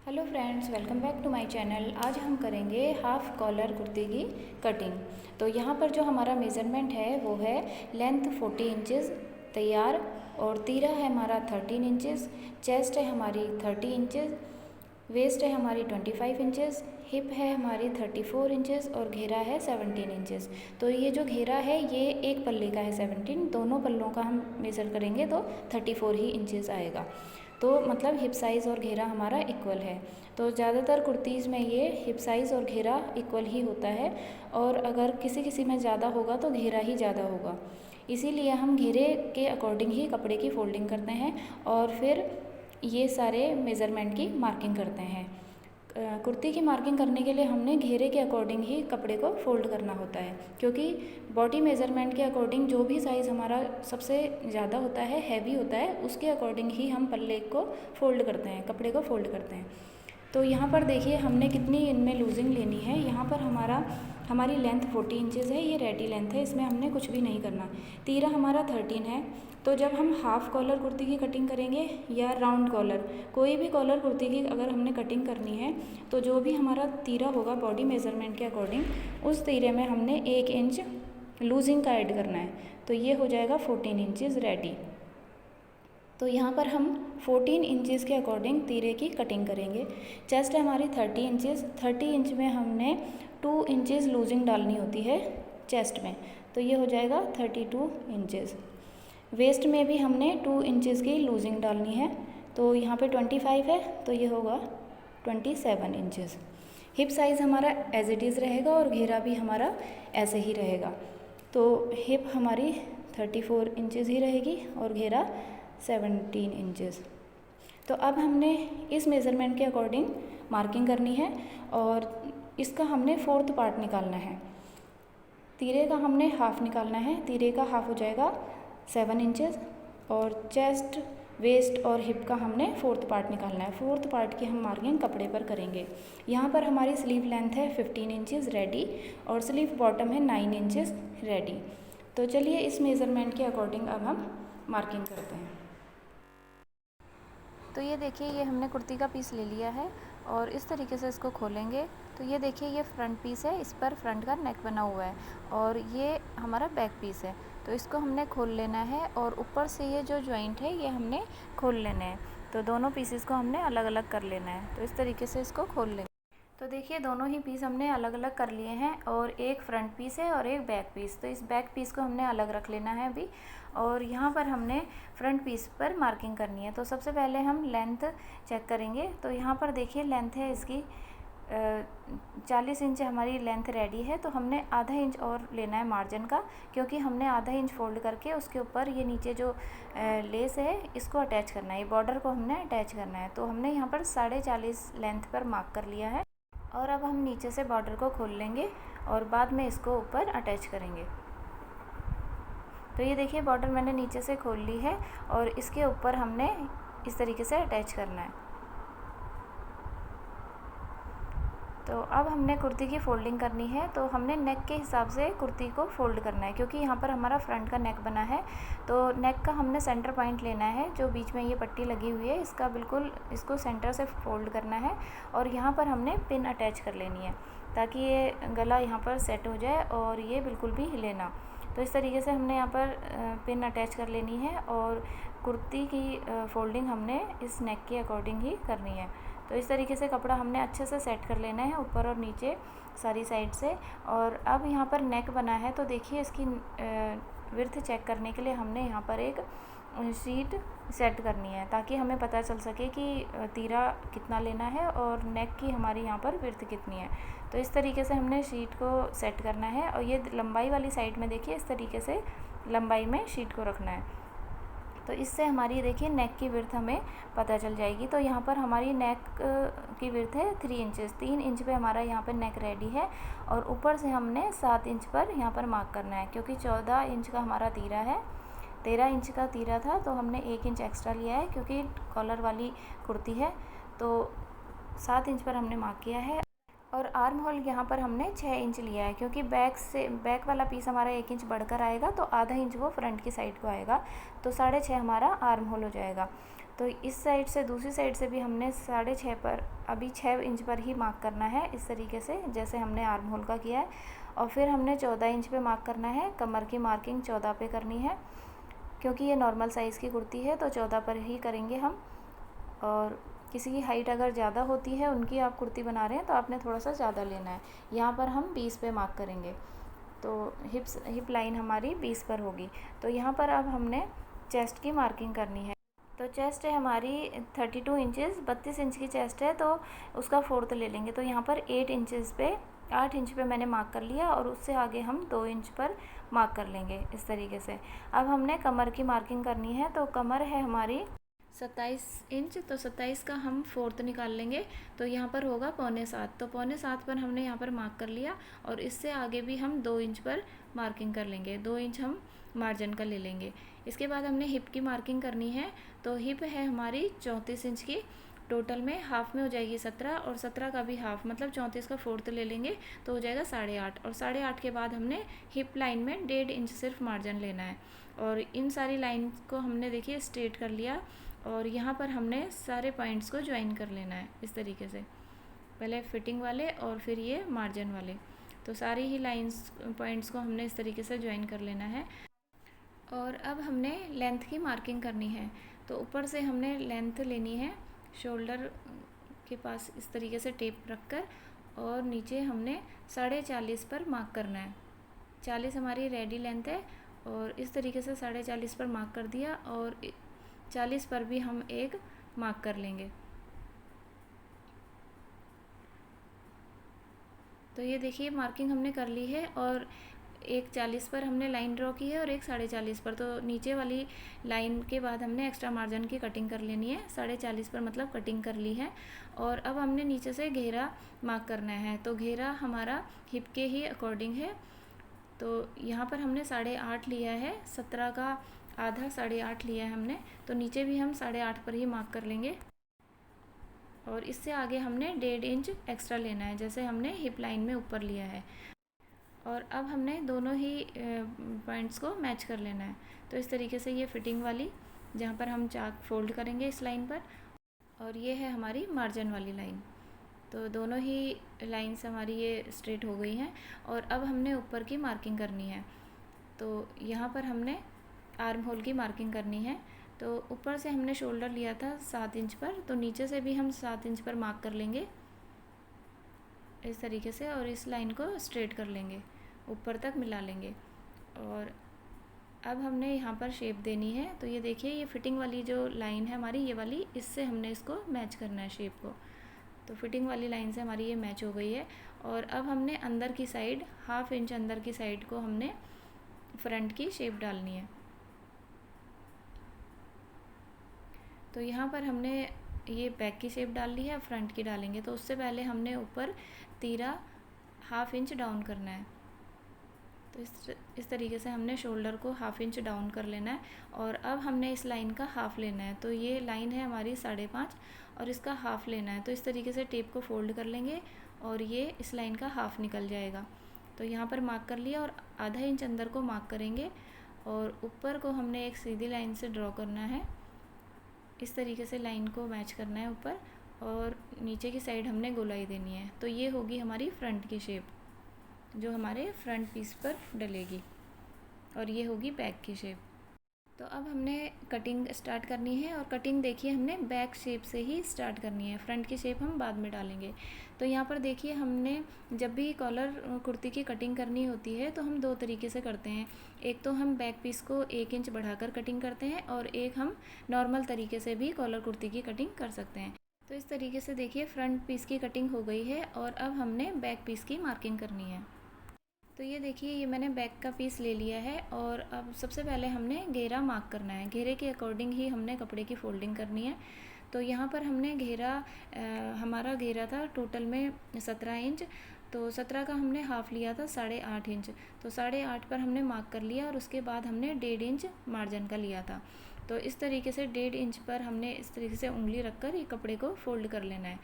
Hello friends, welcome back to my channel. आज हम करेंगे हाफ कॉलर कुर्ती की कटिंग। तो यहाँ पर जो हमारा मेज़रमेंट है वो है लेंथ 40 इंचज़ तैयार, और तीरा है हमारा 13 इंचज़, चेस्ट है हमारी 30 इंचज़, वेस्ट है हमारी 25 इंचज़, हिप है हमारी 34 इंचज़ और घेरा है 17 इंचज़। तो ये जो घेरा है ये एक पल्ले का है 17, दोनों पल्लों का हम मेज़र करेंगे तो 34 ही इंचज़ आएगा। तो मतलब हिप साइज़ और घेरा हमारा इक्वल है। तो ज़्यादातर कुर्तीज़ में ये हिप साइज़ और घेरा इक्वल ही होता है, और अगर किसी किसी में ज़्यादा होगा तो घेरा ही ज़्यादा होगा। इसीलिए हम घेरे के अकॉर्डिंग ही कपड़े की फ़ोल्डिंग करते हैं और फिर ये सारे मेज़रमेंट की मार्किंग करते हैं। कुर्ती की मार्किंग करने के लिए हमने घेरे के अकॉर्डिंग ही कपड़े को फ़ोल्ड करना होता है, क्योंकि बॉडी मेज़रमेंट के अकॉर्डिंग जो भी साइज़ हमारा सबसे ज़्यादा होता है, हैवी होता है, उसके अकॉर्डिंग ही हम पल्ले को फ़ोल्ड करते हैं, कपड़े को फ़ोल्ड करते हैं। तो यहाँ पर देखिए हमने कितनी इनमें लूजिंग लेनी है। यहाँ पर हमारी लेंथ 40 इंचज़ है, ये रेडी लेंथ है, इसमें हमने कुछ भी नहीं करना। तीरा हमारा 13 है। तो जब हम हाफ़ कॉलर कुर्ती की कटिंग करेंगे या राउंड कॉलर, कोई भी कॉलर कुर्ती की अगर हमने कटिंग करनी है, तो जो भी हमारा तीरा होगा बॉडी मेज़रमेंट के अकॉर्डिंग, उस तीरे में हमने 1 इंच लूजिंग का ऐड करना है। तो ये हो जाएगा 14 इंचज़ रेडी। तो यहाँ पर हम 14 इंचज़ के अकॉर्डिंग तीरे की कटिंग करेंगे। चेस्ट है हमारी 30 इंचज़, 30 इंच में हमने 2 इंचज़ लूजिंग डालनी होती है चेस्ट में, तो ये हो जाएगा 32 इंचज़। वेस्ट में भी हमने 2 इंचज़ की लूजिंग डालनी है, तो यहाँ पे 25 है, तो ये होगा 27 इंचज़। हिप साइज़ हमारा एज इट इज़ रहेगा और घेरा भी हमारा ऐसे ही रहेगा। तो हिप हमारी 34 इंचज़ ही रहेगी और घेरा 17 इंचज़। तो अब हमने इस मेज़रमेंट के अकॉर्डिंग मार्किंग करनी है और इसका हमने 4th पार्ट निकालना है। तीरे का हमने हाफ़ निकालना है। तीरे का हाफ़ हो जाएगा 7 इंचज़, और चेस्ट, वेस्ट और हिप का हमने 4th पार्ट निकालना है। 4th पार्ट की हम मार्किंग कपड़े पर करेंगे। यहाँ पर हमारी स्लीव लेंथ है 15 इंचज़ रेडी, और स्लीव बॉटम है 9 इंचज़ रेडी। तो चलिए इस मेज़रमेंट के अकॉर्डिंग अब हम मार्किंग करते हैं। तो ये देखिए, ये हमने कुर्ती का पीस ले लिया है और इस तरीके से इसको खोलेंगे। तो ये देखिए, ये फ्रंट पीस है, इस पर फ्रंट का नेक बना हुआ है, और ये हमारा बैक पीस है। तो इसको हमने खोल लेना है, और ऊपर से ये जो जॉइंट है ये हमने खोल लेने हैं। तो दोनों पीसेस को हमने अलग अलग कर लेना है। तो इस तरीके से इसको खोल लेंगे। तो देखिए, दोनों ही पीस हमने अलग अलग कर लिए हैं, और एक फ्रंट पीस है और एक बैक पीस। तो इस बैक पीस को हमने अलग रख लेना है अभी, और यहाँ पर हमने फ्रंट पीस पर मार्किंग करनी है। तो सबसे पहले हम लेंथ चेक करेंगे। तो यहाँ पर देखिए, लेंथ है इसकी 40 इंच हमारी लेंथ रेडी है। तो हमने आधा इंच और लेना है मार्जिन का, क्योंकि हमने आधा इंच फोल्ड करके उसके ऊपर ये नीचे जो लेस है इसको अटैच करना है, ये बॉर्डर को हमने अटैच करना है। तो हमने यहाँ पर 40.5 लेंथ पर मार्क कर लिया है, और अब हम नीचे से बॉर्डर को खोल लेंगे और बाद में इसको ऊपर अटैच करेंगे। तो ये देखिए, बॉर्डर मैंने नीचे से खोल ली है और इसके ऊपर हमने इस तरीके से अटैच करना है। तो अब हमने कुर्ती की फ़ोल्डिंग करनी है। तो हमने नेक के हिसाब से कुर्ती को फ़ोल्ड करना है, क्योंकि यहाँ पर हमारा फ्रंट का नेक बना है। तो नेक का हमने सेंटर पॉइंट लेना है, जो बीच में ये पट्टी लगी हुई है इसका बिल्कुल इसको सेंटर से फ़ोल्ड करना है, और यहाँ पर हमने पिन अटैच कर लेनी है, ताकि ये गला यहाँ पर सेट हो जाए और ये बिल्कुल भी हिले ना। तो इस तरीके से हमने यहाँ पर पिन अटैच कर लेनी है, और कुर्ती की फ़ोल्डिंग हमने इस नेक के अकॉर्डिंग ही करनी है। तो इस तरीके से कपड़ा हमने अच्छे से सेट कर लेना है ऊपर और नीचे सारी साइड से। और अब यहाँ पर नेक बना है, तो देखिए इसकी विड्थ चेक करने के लिए हमने यहाँ पर एक शीट सेट करनी है, ताकि हमें पता चल सके कि तीरा कितना लेना है और नेक की हमारी यहाँ पर विड्थ कितनी है। तो इस तरीके से हमने शीट को सेट करना है, और ये लंबाई वाली साइड में देखिए इस तरीके से लंबाई में शीट को रखना है। तो इससे हमारी देखिए नेक की विड्थ हमें पता चल जाएगी। तो यहाँ पर हमारी नेक की विड्थ है 3 इंचज़, 3 इंच पे हमारा यहाँ पर नेक रेडी है, और ऊपर से हमने 7 इंच पर यहाँ पर मार्क करना है, क्योंकि 14 इंच का हमारा तीरा है। 13 इंच का तीरा था, तो हमने 1 इंच एक्स्ट्रा लिया है, क्योंकि कॉलर वाली कुर्ती है। तो 7 इंच पर हमने मार्क किया है, और आर्म होल यहाँ पर हमने 6 इंच लिया है, क्योंकि बैक वाला पीस हमारा 1 इंच बढ़कर आएगा, तो आधा इंच वो फ्रंट की साइड को आएगा, तो 6.5 हमारा आर्म होल हो जाएगा। तो इस साइड से दूसरी साइड से भी हमने 6.5 पर, अभी 6 इंच पर ही मार्क करना है, इस तरीके से जैसे हमने आर्म होल का किया है। और फिर हमने 14 इंच पे मार्क करना है, कमर की मार्किंग 14 पे करनी है, क्योंकि ये नॉर्मल साइज़ की कुर्ती है तो 14 पर ही करेंगे हम। और किसी की हाइट अगर ज़्यादा होती है, उनकी आप कुर्ती बना रहे हैं, तो आपने थोड़ा सा ज़्यादा लेना है। यहाँ पर हम 20 पे मार्क करेंगे, तो हिप लाइन हमारी 20 पर होगी। तो यहाँ पर अब हमने चेस्ट की मार्किंग करनी है। तो चेस्ट है हमारी 32 इंचज़, 32 इंच की चेस्ट है, तो उसका 4th ले लेंगे। तो यहाँ पर 8 इंचज़ पे, 8 इंच पे मैंने मार्क कर लिया, और उससे आगे हम 2 इंच पर मार्क कर लेंगे इस तरीके से। अब हमने कमर की मार्किंग करनी है। तो कमर है हमारी 27 इंच, तो 27 का हम 4th निकाल लेंगे, तो यहाँ पर होगा 6.25। तो 6.25 पर हमने यहाँ पर मार्क कर लिया, और इससे आगे भी हम 2 इंच पर मार्किंग कर लेंगे, 2 इंच हम मार्जिन का ले लेंगे। इसके बाद हमने हिप की मार्किंग करनी है। तो हिप है हमारी 34 इंच की, टोटल में हाफ में हो जाएगी 17, और 17 का भी हाफ, मतलब 34 का 4th ले लेंगे तो हो जाएगा 8.5। और 8.5 के बाद हमने हिप लाइन में 1.5 इंच सिर्फ मार्जिन लेना है। और इन सारी लाइन को हमने देखिए स्ट्रेट कर लिया, और यहाँ पर हमने सारे पॉइंट्स को ज्वाइन कर लेना है इस तरीके से, पहले फिटिंग वाले और फिर ये मार्जिन वाले। तो सारी ही लाइंस पॉइंट्स को हमने इस तरीके से ज्वाइन कर लेना है। और अब हमने लेंथ की मार्किंग करनी है। तो ऊपर से हमने लेंथ लेनी है शोल्डर के पास इस तरीके से टेप रखकर, और नीचे हमने 40.5 पर मार्क करना है। 40 हमारी रेडी लेंथ है, और इस तरीके से 40.5 पर मार्क कर दिया, और 40 पर भी हम एक मार्क कर लेंगे। तो ये देखिए मार्किंग हमने कर ली है, और एक 40 पर हमने लाइन ड्रॉ की है, और एक 40.5 पर। तो नीचे वाली लाइन के बाद हमने एक्स्ट्रा मार्जिन की कटिंग कर लेनी है। 40.5 पर मतलब कटिंग कर ली है। और अब हमने नीचे से घेरा मार्क करना है। तो घेरा हमारा हिप के ही अकॉर्डिंग है। तो यहाँ पर हमने 8.5 लिया है, 17 का आधा 8.5 लिया है हमने, तो नीचे भी हम 8.5 पर ही मार्क कर लेंगे। और इससे आगे हमने 1.5 इंच एक्स्ट्रा लेना है, जैसे हमने हिप लाइन में ऊपर लिया है। और अब हमने दोनों ही पॉइंट्स को मैच कर लेना है। तो इस तरीके से ये फिटिंग वाली, जहाँ पर हम चाक फोल्ड करेंगे इस लाइन पर, और ये है हमारी मार्जिन वाली लाइन। तो दोनों ही लाइंस हमारी ये स्ट्रेट हो गई हैं। और अब हमने ऊपर की मार्किंग करनी है। तो यहाँ पर हमने आर्म होल की मार्किंग करनी है। तो ऊपर से हमने शोल्डर लिया था 7 इंच पर, तो नीचे से भी हम 7 इंच पर मार्क कर लेंगे इस तरीके से, और इस लाइन को स्ट्रेट कर लेंगे, ऊपर तक मिला लेंगे। और अब हमने यहाँ पर शेप देनी है। तो ये देखिए, ये फिटिंग वाली जो लाइन है हमारी, ये वाली, इससे हमने इसको मैच करना है शेप को। तो फिटिंग वाली लाइन से हमारी ये मैच हो गई है। और अब हमने अंदर की साइड, 1/2 इंच अंदर की साइड को हमने फ्रंट की शेप डालनी है। तो यहाँ पर हमने ये बैक की शेप डाल ली है, फ्रंट की डालेंगे। तो उससे पहले हमने ऊपर तीरा 1/2 इंच डाउन करना है। तो इस तरीके से हमने शोल्डर को 1/2 इंच डाउन कर लेना है। और अब हमने इस लाइन का हाफ़ लेना है। तो ये लाइन है हमारी 5.5, और इसका हाफ़ लेना है। तो इस तरीके से टेप को फोल्ड कर लेंगे, और ये इस लाइन का हाफ़ निकल जाएगा। तो यहाँ पर मार्क कर लिया, और आधा इंच अंदर को मार्क करेंगे, और ऊपर को हमने एक सीधी लाइन से ड्रॉ करना है। इस तरीके से लाइन को मैच करना है ऊपर, और नीचे की साइड हमने गोलाई देनी है। तो ये होगी हमारी फ्रंट की शेप, जो हमारे फ्रंट पीस पर डलेगी, और ये होगी बैक की शेप। तो अब हमने कटिंग स्टार्ट करनी है, और कटिंग देखिए हमने बैक शेप से ही स्टार्ट करनी है, फ्रंट की शेप हम बाद में डालेंगे। तो यहाँ पर देखिए, हमने जब भी कॉलर कुर्ती की कटिंग करनी होती है, तो हम 2 तरीके से करते हैं। एक तो हम बैक पीस को 1 इंच बढ़ाकर कटिंग करते हैं, और एक हम नॉर्मल तरीके से भी कॉलर कुर्ती की कटिंग कर सकते हैं। तो इस तरीके से देखिए फ्रंट पीस की कटिंग हो गई है, और अब हमने बैक पीस की मार्किंग करनी है। तो ये देखिए, ये मैंने बैक का पीस ले लिया है, और अब सबसे पहले हमने घेरा मार्क करना है। घेरे के अकॉर्डिंग ही हमने कपड़े की फोल्डिंग करनी है। तो यहाँ पर हमने घेरा, हमारा घेरा था टोटल में 17 इंच, तो 17 का हमने हाफ़ लिया था 8.5 इंच। तो 8.5 पर हमने मार्क कर लिया, और उसके बाद हमने 1.5 इंच मार्जिन का लिया था। तो इस तरीके से 1.5 इंच पर हमने इस तरीके से उंगली रखकर ये कपड़े को फोल्ड कर लेना है,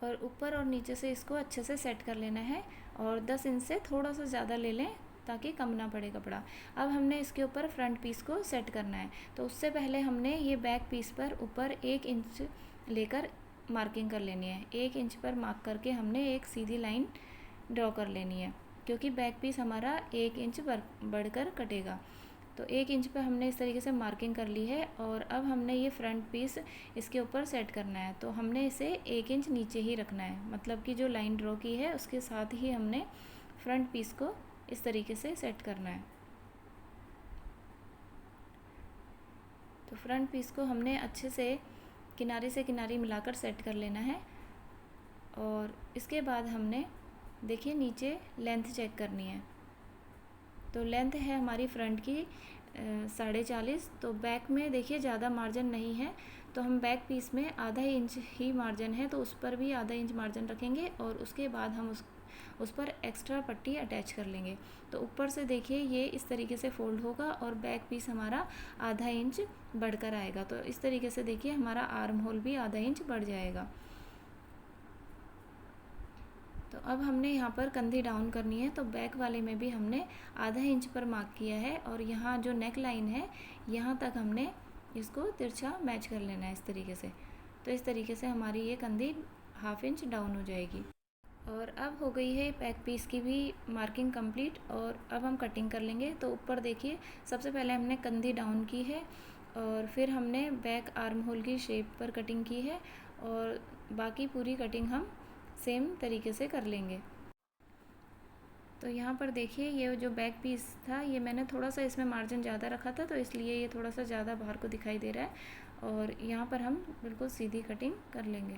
और ऊपर और नीचे से इसको अच्छे से सेट कर लेना है। और 10 इंच से थोड़ा सा ज़्यादा ले लें, ताकि कम ना पड़े कपड़ा। अब हमने इसके ऊपर फ्रंट पीस को सेट करना है, तो उससे पहले हमने ये बैक पीस पर ऊपर 1 इंच लेकर मार्किंग कर लेनी है। 1 इंच पर मार्क करके हमने एक सीधी लाइन ड्रॉ कर लेनी है, क्योंकि बैक पीस हमारा 1 इंच बढ़कर कटेगा। तो 1 इंच पे हमने इस तरीके से मार्किंग कर ली है और अब हमने ये फ्रंट पीस इसके ऊपर सेट करना है। तो हमने इसे 1 इंच नीचे ही रखना है, मतलब कि जो लाइन ड्रॉ की है उसके साथ ही हमने फ्रंट पीस को इस तरीके से सेट करना है। तो फ्रंट पीस को हमने अच्छे से किनारे से किनारे मिलाकर सेट कर लेना है। और इसके बाद हमने देखिए नीचे लेंथ चेक करनी है। तो लेंथ है हमारी फ्रंट की 40.5। तो बैक में देखिए ज़्यादा मार्जिन नहीं है, तो हम बैक पीस में आधा इंच ही मार्जिन है, तो उस पर भी आधा इंच मार्जिन रखेंगे और उसके बाद हम उस पर एक्स्ट्रा पट्टी अटैच कर लेंगे। तो ऊपर से देखिए ये इस तरीके से फोल्ड होगा और बैक पीस हमारा आधा इंच बढ़कर आएगा। तो इस तरीके से देखिए हमारा आर्म होल भी आधा इंच बढ़ जाएगा। तो अब हमने यहाँ पर कंधी डाउन करनी है, तो बैक वाले में भी हमने आधा इंच पर मार्क किया है और यहाँ जो नेक लाइन है यहाँ तक हमने इसको तिरछा मैच कर लेना है इस तरीके से। तो इस तरीके से हमारी ये कंधी ½ इंच डाउन हो जाएगी। और अब हो गई है बैक पीस की भी मार्किंग कंप्लीट और अब हम कटिंग कर लेंगे। तो ऊपर देखिए सबसे पहले हमने कंधी डाउन की है और फिर हमने बैक आर्म होल की शेप पर कटिंग की है और बाकी पूरी कटिंग हम सेम तरीके से कर लेंगे। तो यहाँ पर देखिए ये जो बैक पीस था ये मैंने थोड़ा सा इसमें मार्जिन ज़्यादा रखा था, तो इसलिए ये थोड़ा सा ज़्यादा बाहर को दिखाई दे रहा है और यहाँ पर हम बिल्कुल सीधी कटिंग कर लेंगे।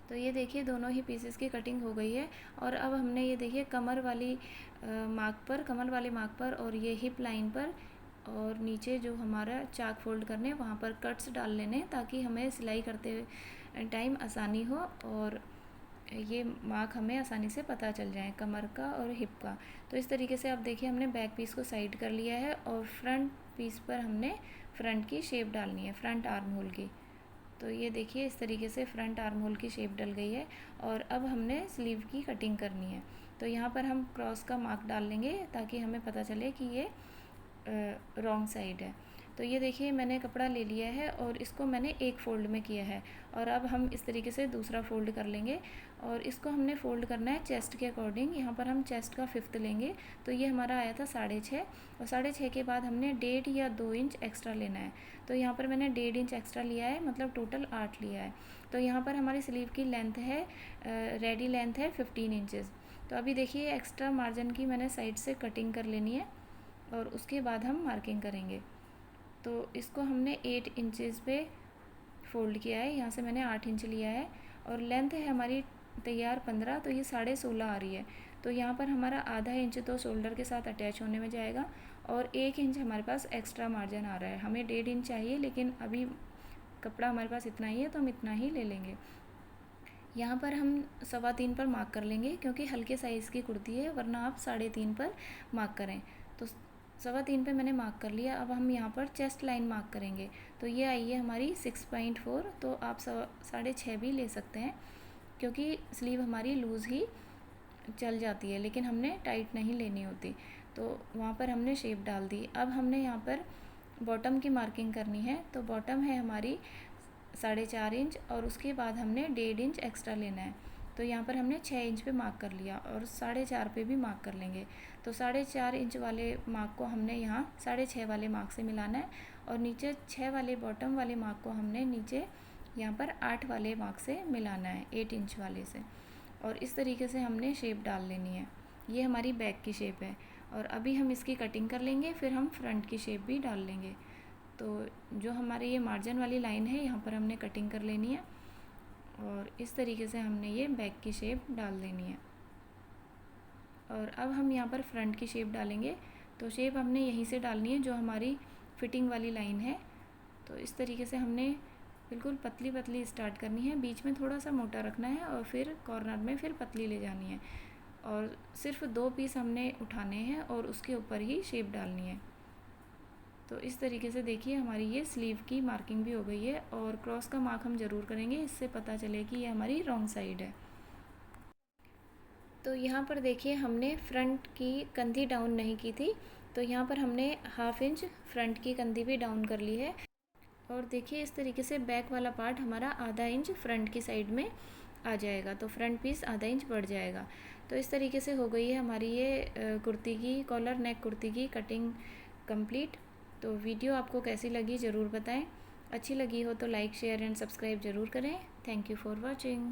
तो ये देखिए दोनों ही पीसेस की कटिंग हो गई है। और अब हमने ये देखिए कमर वाले मार्क पर और ये हिप लाइन पर और नीचे जो हमारा चाक फोल्ड करने वहाँ पर कट्स डाल लेने, ताकि हमें सिलाई करते टाइम आसानी हो और ये मार्क हमें आसानी से पता चल जाए कमर का और हिप का। तो इस तरीके से अब देखिए हमने बैक पीस को साइड कर लिया है और फ्रंट पीस पर हमने फ्रंट की शेप डालनी है, फ्रंट आर्म होल की। तो ये देखिए इस तरीके से फ्रंट आर्म होल की शेप डल गई है और अब हमने स्लीव की कटिंग करनी है। तो यहाँ पर हम क्रॉस का मार्क डाल लेंगे ताकि हमें पता चले कि ये रॉन्ग साइड है। तो ये देखिए मैंने कपड़ा ले लिया है और इसको मैंने एक फ़ोल्ड में किया है और अब हम इस तरीके से दूसरा फ़ोल्ड कर लेंगे और इसको हमने फ़ोल्ड करना है चेस्ट के अकॉर्डिंग। यहाँ पर हम चेस्ट का 5th लेंगे। तो ये हमारा आया था 6.5 और 6.5 के बाद हमने 1.5 या 2 इंच एक्स्ट्रा लेना है। तो यहाँ पर मैंने 1.5 इंच एक्स्ट्रा लिया है, मतलब टोटल 8 लिया है। तो यहाँ पर हमारी स्लीव की लेंथ है रेडी लेंथ है 15 इंचज़। तो अभी देखिए एक्स्ट्रा मार्जिन की मैंने साइड से कटिंग कर लेनी है और उसके बाद हम मार्किंग करेंगे। तो इसको हमने 8 इंचज़ पे फ़ोल्ड किया है, यहाँ से मैंने 8 इंच लिया है और लेंथ है हमारी तैयार 15, तो ये 16.5 आ रही है। तो यहाँ पर हमारा आधा इंच तो शोल्डर के साथ अटैच होने में जाएगा और 1 इंच हमारे पास एक्स्ट्रा मार्जिन आ रहा है। हमें 1.5 इंच चाहिए, लेकिन अभी कपड़ा हमारे पास इतना ही है तो हम इतना ही ले लेंगे। यहाँ पर हम 3.25 पर मार्क कर लेंगे, क्योंकि हल्के साइज़ की कुर्ती है, वरना आप 3.5 पर मार्क करें। तो 3.25 पे मैंने मार्क कर लिया। अब हम यहाँ पर चेस्ट लाइन मार्क करेंगे। तो ये आई है हमारी 6.4। तो आप 6.5 भी ले सकते हैं, क्योंकि स्लीव हमारी लूज़ ही चल जाती है, लेकिन हमने टाइट नहीं लेनी होती। तो वहाँ पर हमने शेप डाल दी। अब हमने यहाँ पर बॉटम की मार्किंग करनी है। तो बॉटम है हमारी 4.5 इंच और उसके बाद हमने 1.5 इंच एक्स्ट्रा लेना है। तो यहाँ पर हमने 6 इंच पे मार्क कर लिया और 4.5 पे भी मार्क कर लेंगे। तो 4.5 इंच वाले मार्क को हमने यहाँ 6.5 वाले मार्क से मिलाना है और नीचे 6 वाले बॉटम वाले मार्क को हमने नीचे यहाँ पर 8 वाले मार्क से मिलाना है, 8 इंच वाले से। और इस तरीके से हमने शेप डाल लेनी है। ये हमारी बैक की शेप है और अभी हम इसकी कटिंग कर लेंगे, फिर हम फ्रंट की शेप भी डाल लेंगे। तो जो हमारे ये मार्जिन वाली लाइन है यहाँ पर हमने कटिंग कर लेनी है और इस तरीके से हमने ये बैक की शेप डाल देनी है। और अब हम यहाँ पर फ्रंट की शेप डालेंगे। तो शेप हमने यहीं से डालनी है जो हमारी फिटिंग वाली लाइन है। तो इस तरीके से हमने बिल्कुल पतली पतली स्टार्ट करनी है, बीच में थोड़ा सा मोटा रखना है और फिर कॉर्नर में फिर पतली ले जानी है और सिर्फ 2 पीस हमने उठाने हैं और उसके ऊपर ही शेप डालनी है। तो इस तरीके से देखिए हमारी ये स्लीव की मार्किंग भी हो गई है और क्रॉस का मार्क हम ज़रूर करेंगे, इससे पता चले कि ये हमारी रॉन्ग साइड है। तो यहाँ पर देखिए हमने फ्रंट की कंधी डाउन नहीं की थी, तो यहाँ पर हमने 1/2 इंच फ्रंट की कंधी भी डाउन कर ली है। और देखिए इस तरीके से बैक वाला पार्ट हमारा आधा इंच फ्रंट की साइड में आ जाएगा, तो फ्रंट पीस आधा इंच बढ़ जाएगा। तो इस तरीके से हो गई है हमारी ये कुर्ती की कॉलर नेक कुर्ती की कटिंग कंप्लीट। तो वीडियो आपको कैसी लगी ज़रूर बताएं। अच्छी लगी हो तो लाइक शेयर एंड सब्सक्राइब ज़रूर करें। Thank you for watching.